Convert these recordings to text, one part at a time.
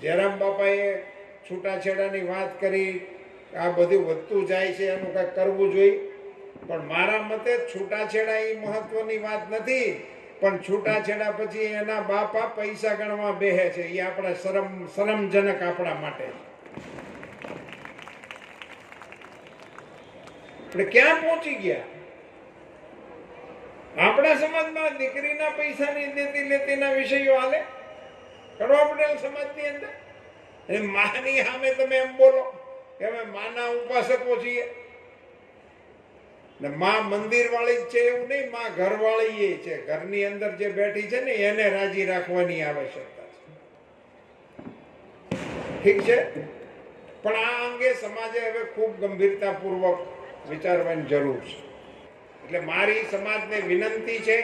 જયરામ બાપાએ છૂટાછેડાની વાત કરી, આ બધું વધતું જાય છે, એનું કંઈક કરવું જોઈએ. પણ મારા મતે છૂટાછેડા એ મહત્વની વાત નથી, પણ છૂટાછેડા પછી એના બાપા પૈસા ગણવા બેહે છે, એ આપણા શરમજનક આપણા માટે. આપણે ક્યાં પહોંચી ગયા? આપણા સમાજમાં દીકરીના પૈસાની દેતી લેતીના વિષયો હાલે કરવા પટેલ સમાજની અંદર. અને માની સામે તમે એમ બોલો કે અમે માના ઉપાસકો છીએ. ને માં મંદિર વાળી જ છે એવું નહીં, માં ઘર વાળી એ છે. ઘરની અંદર જે બેઠી છે ને એને રાજી રાખવાની આવશ્યકતા છે. ઠીક છે, પણ આ અંગે સમાજે હવે ખૂબ ગંભીરતાપૂર્વક વિચારવાની જરૂર છે. એટલે મારી સમાજને વિનંતી છે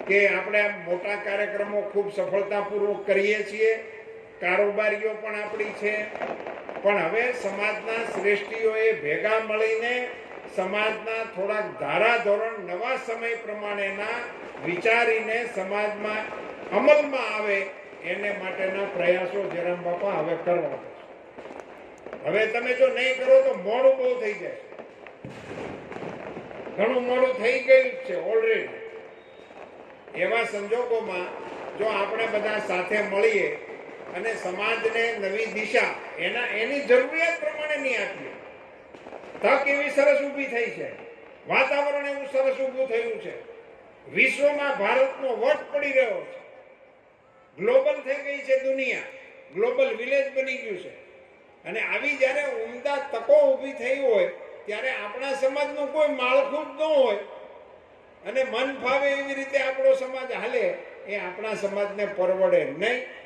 કે આપણે આ મોટા કાર્યક્રમો ખૂબ સફળતાપૂર્વક કરીએ છીએ, કારોબારીઓ પણ આપણી છે, પણ હવે સમાજના શ્રેષ્ઠીઓએ ભેગા મળીને સમાજના થોડાક ધારાધોરણ નવા સમય પ્રમાણેના વિચારીને સમાજમાં અમલમાં આવે એને માટેના પ્રયાસો જયરામ બાપા હવે કરવા છે. હવે તમે જો નહીં કરો તો મોડું બહુ થઈ જાય. ઘણું મોડું થઈ ગયું છે ઓલરેડી. એવા સંજોગોમાં જો આપણે બધા સાથે મળીએ અને સમાજને નવી દિશા એની જરૂરિયાત પ્રમાણે નહીં આપીએ. તક એવી સરસ ઊભી થઈ છે, વાતાવરણ એવું સરસ ઊભું થયું છે, વિશ્વમાં ભારતનો વટ પડી રહ્યો છે, ગ્લોબલ થઈ ગઈ છે દુનિયા, ગ્લોબલ વિલેજ બની ગયું છે. અને આવી જ્યારે ઉમદા તકો ઊભી થઈ હોય ત્યારે આપણા સમાજનું કોઈ માળખું જ ન હોય અને મન ફાવે એવી રીતે આપણો સમાજ હાલે, એ આપણા સમાજને પરવડે નહીં.